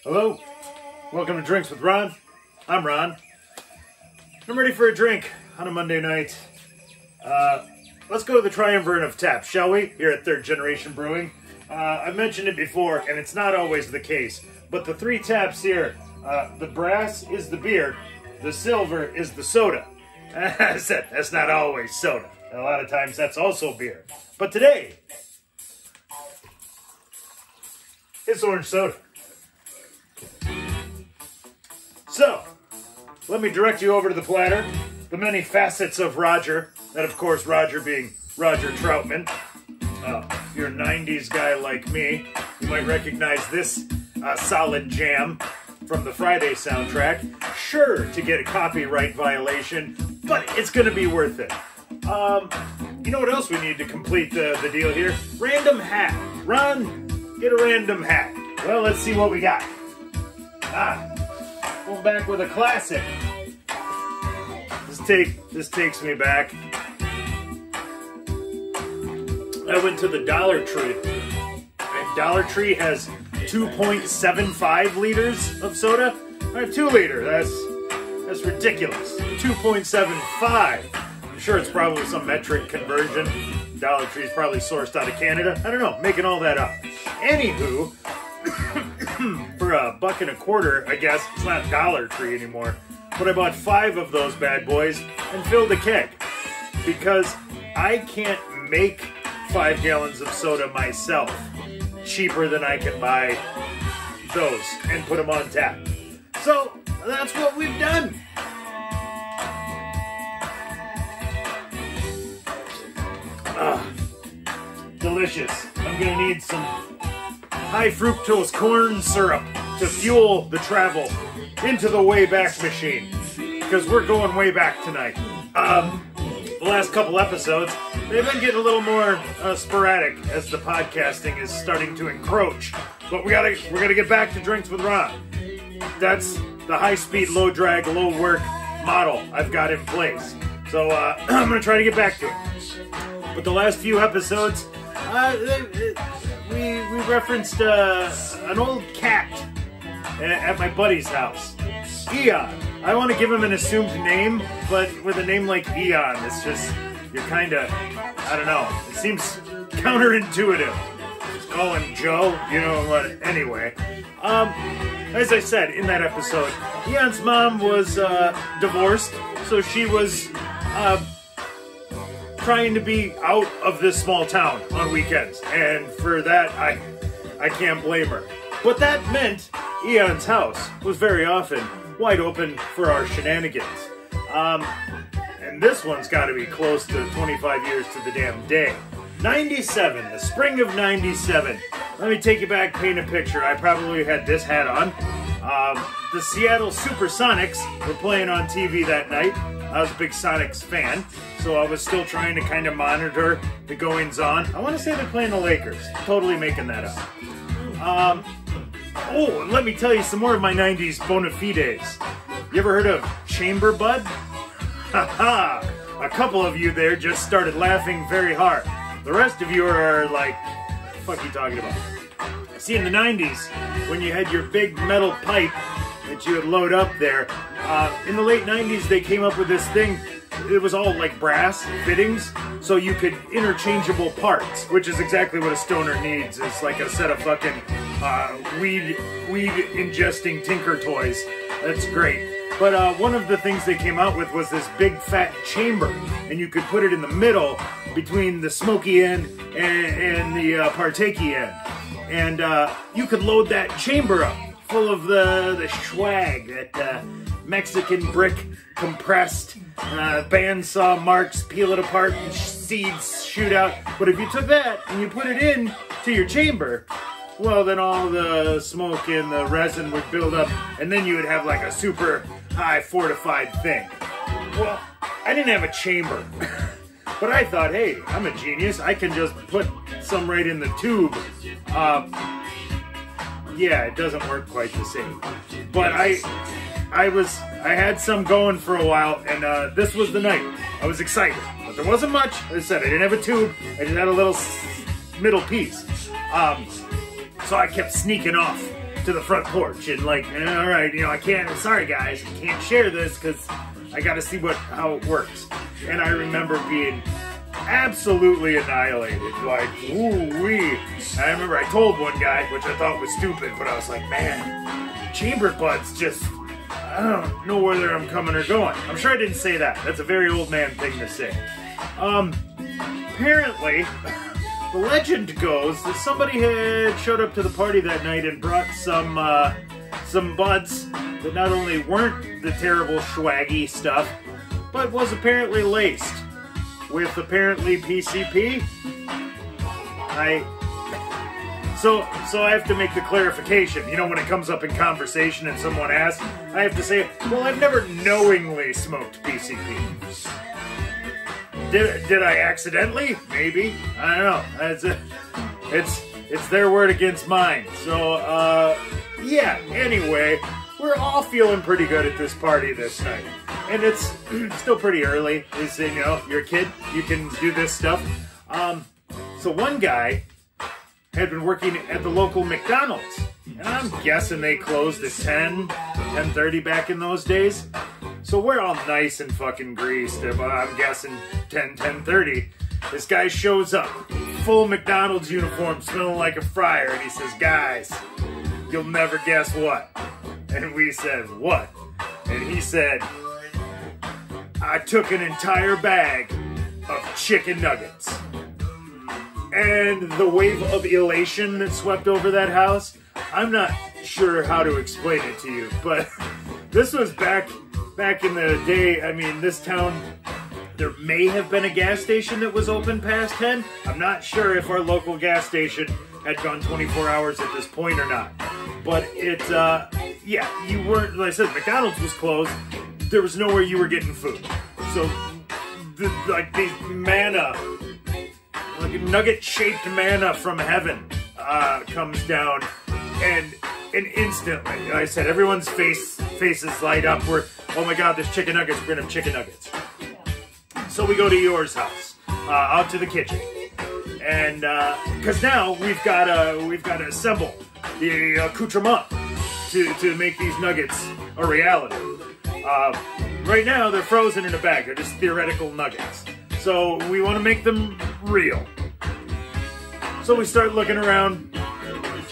Hello, welcome to Drinks with Ron. I'm Ron. I'm ready for a drink on a Monday night. Let's go to the triumvirate of taps, shall we? Here at Third Generation Brewing. I've mentioned it before, and it's not always the case, but the three taps here, the brass is the beer, the silver is the soda. I said, that's not always soda. A lot of times that's also beer. But today, it's orange soda. So, let me direct you over to the platter, the many facets of Roger, and of course Roger being Roger Troutman. If you're a 90s guy like me, you might recognize this solid jam from the Friday soundtrack. Sure to get a copyright violation, but it's going to be worth it. You know what else we need to complete the deal here? Random hat. Ron, get a random hat. Well, let's see what we got. Going back with a classic. This takes me back. I went to the Dollar Tree. And Dollar Tree has 2.75 liters of soda. I have 2 liter. That's ridiculous. 2.75. I'm sure it's probably some metric conversion. Dollar Tree is probably sourced out of Canada. I don't know, making all that up. Anywho, for $1.25, I guess, it's not Dollar Tree anymore, but I bought 5 of those bad boys and filled a keg because I can't make 5 gallons of soda myself cheaper than I can buy those and put them on tap. So that's what we've done. Delicious. I'm gonna need some high fructose corn syrup to fuel the travel into the Wayback Machine, because we're going way back tonight. The last couple episodes, they've been getting a little more sporadic as the podcasting is starting to encroach. But we're gonna get back to Drinks with Ron. That's the high-speed, low-drag, low-work model I've got in place. So I'm gonna try to get back to it. But the last few episodes, we referenced an old cat at my buddy's house, Eon. I want to give him an assumed name, but with a name like Eon, it's just, you're kind of, I don't know, it seems counterintuitive. Just call him Joe, you know what, anyway. As I said in that episode, Eon's mom was divorced, so she was trying to be out of this small town on weekends, and for that, I can't blame her. But that meant Eon's house was very often wide open for our shenanigans. And this one's got to be close to 25 years to the damn day. 97, the spring of 97. Let me take you back, paint a picture. I probably had this hat on. The Seattle Supersonics were playing on TV that night. I was a big Sonics fan, so I was still trying to kind of monitor the goings-on. I want to say they're playing the Lakers. Totally making that up. Oh, and let me tell you some more of my 90s bona fides. You ever heard of Chamber Bud? Haha! A couple of you there just started laughing very hard. The rest of you are like, what the fuck are you talking about? See, in the 90s, when you had your big metal pipe that you would load up there, in the late 90s they came up with this thing. It was all like brass fittings, so you could interchangeable parts, which is exactly what a stoner needs. It's like a set of fucking weed ingesting tinker toys. That's great. But one of the things they came out with was this big fat chamber, and you could put it in the middle between the smoky end and the partakey end, and you could load that chamber up full of the swag, that Mexican brick compressed, bandsaw marks, peel it apart, and seeds shoot out. But if you took that and you put it in to your chamber, well, then all the smoke and the resin would build up, and then you would have like a super high fortified thing. Well, I didn't have a chamber, but I thought, hey, I'm a genius. I can just put some right in the tube. Yeah, it doesn't work quite the same. But I had some going for a while, and this was the night. I was excited, but there wasn't much. As I said, I didn't have a tube. I just had a little middle piece. So I kept sneaking off to the front porch and like, all right, you know, I can't, sorry guys, I can't share this because I got to see how it works. And I remember being absolutely annihilated, like, ooh-wee. I remember I told one guy, which I thought was stupid, but I was like, man, chamber buds just, I don't know whether I'm coming or going. I'm sure I didn't say that. That's a very old man thing to say. Apparently, the legend goes that somebody had showed up to the party that night and brought some buds that not only weren't the terrible swaggy stuff, but was apparently laced with apparently PCP. So I have to make the clarification. You know, when it comes up in conversation and someone asks, I have to say, well, I've never knowingly smoked PCP. Did I accidentally? Maybe. I don't know. It's their word against mine. So, yeah, anyway, we're all feeling pretty good at this party this night. And it's still pretty early. It's, you know, you're a kid, you can do this stuff. So one guy had been working at the local McDonald's. And I'm guessing they closed at 10:30 back in those days. So we're all nice and fucking greased. I'm guessing 10:30. This guy shows up, full McDonald's uniform, smelling like a fryer, and he says, guys, you'll never guess what. And we said, what? And he said, I took an entire bag of chicken nuggets. And the wave of elation that swept over that house, I'm not sure how to explain it to you, but this was back in the day. I mean, this town, there may have been a gas station that was open past 10. I'm not sure if our local gas station had gone 24 hours at this point or not. But it, yeah, you weren't, like I said, McDonald's was closed. There was nowhere you were getting food. So, like these manna, like a nugget-shaped manna from heaven comes down, and instantly, like I said, everyone's faces light up. We're, oh my God, there's chicken nuggets. We're gonna have chicken nuggets. So we go to yours house, out to the kitchen, and because now we've got to assemble the accoutrement to make these nuggets a reality. Right now they're frozen in a bag. They're just theoretical nuggets. So we want to make them real. So we start looking around.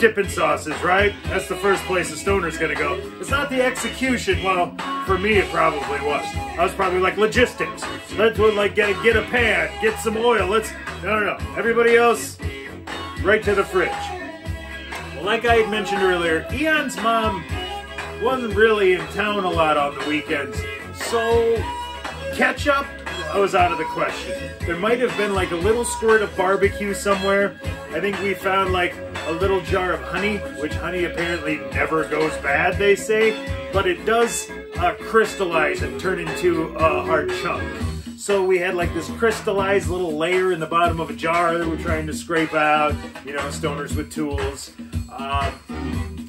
Dipping sauces, right? That's the first place a stoner's gonna go. It's not the execution. Well, for me it probably was. I was probably like, logistics. Let's like get a pan, get some oil. No. Everybody else, right to the fridge. Well, like I had mentioned earlier, Eon's mom wasn't really in town a lot on the weekends, so ketchup was out of the question. There might have been like a little squirt of barbecue somewhere. I think we found like a little jar of honey, which honey apparently never goes bad, they say, but it does crystallize and turn into a hard chunk. So we had like this crystallized little layer in the bottom of a jar that we're trying to scrape out, you know, stoners with tools. And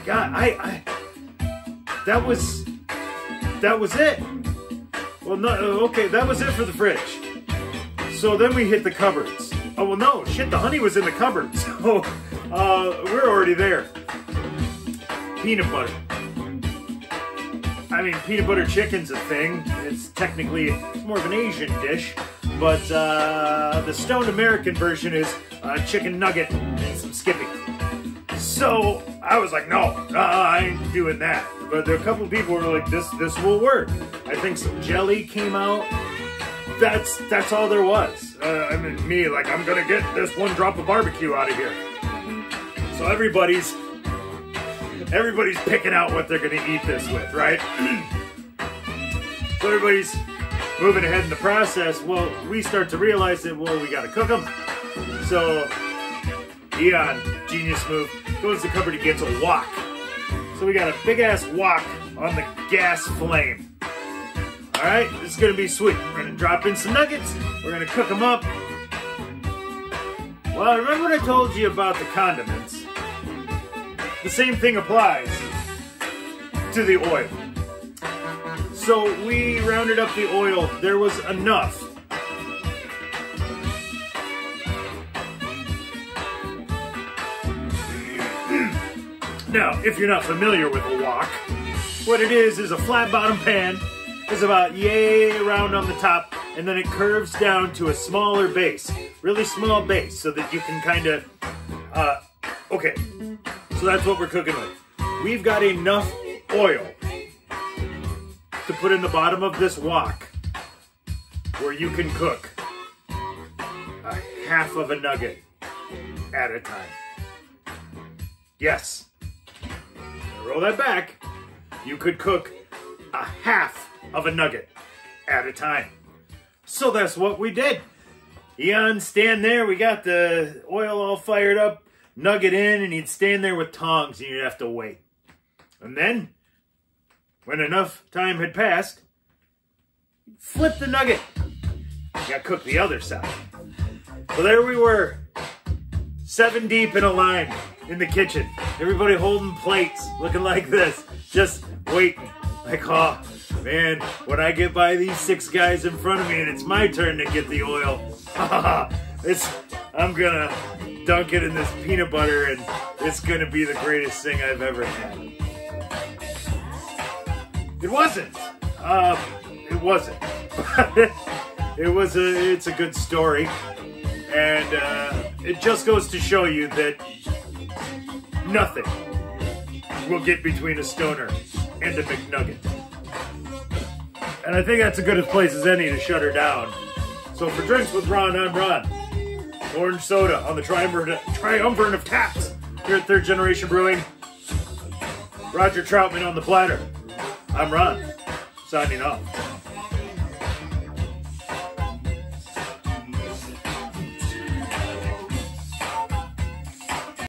God, that was it. Well, no, okay, that was it for the fridge. So then we hit the cupboards. Oh, well, no, shit, the honey was in the cupboard. So, we're already there. Peanut butter. I mean, peanut butter chicken's a thing. It's technically more of an Asian dish. But, the stoned American version is chicken nugget and some skippy. So, I was like, no, I ain't doing that. But there were a couple people who were like, this will work. I think some jelly came out. That's all there was. I mean, me, like, I'm gonna get this one drop of barbecue out of here. So everybody's picking out what they're gonna eat this with, right? So everybody's moving ahead in the process. Well, we start to realize that, well, we gotta cook them. So Eon, genius move, goes to the cupboard, he gets a wok. So we got a big ass wok on the gas flame. Alright, this is going to be sweet. We're going to drop in some nuggets. We're going to cook them up. Well, remember what I told you about the condiments? The same thing applies to the oil. So we rounded up the oil. There was enough. Now, if you're not familiar with a wok, what it is a flat bottom pan. It's about yay round on the top, and then it curves down to a smaller base, really small base, so that you can kind of, okay, so that's what we're cooking with. We've got enough oil to put in the bottom of this wok where you can cook a half of a nugget at a time. Yes. Roll that back. You could cook a half of a nugget at a time. So that's what we did. Eon, stand there. We got the oil all fired up, nugget in, and he'd stand there with tongs and you'd have to wait. And then, when enough time had passed, flip the nugget. You gotta cook the other side. So there we were, 7 deep in a line in the kitchen. Everybody holding plates, looking like this, just waiting. Like, oh, man, when I get by these 6 guys in front of me and it's my turn to get the oil, I'm gonna dunk it in this peanut butter and it's gonna be the greatest thing I've ever had. It wasn't. It wasn't. It's a good story. And it just goes to show you that nothing will get between a stoner and a McNugget. And I think that's a good as place as any to shut her down. So for Drinks with Ron, I'm Ron. Orange soda on the triumvirate of taps here at Third Generation Brewing. Roger Troutman on the platter. I'm Ron, signing off.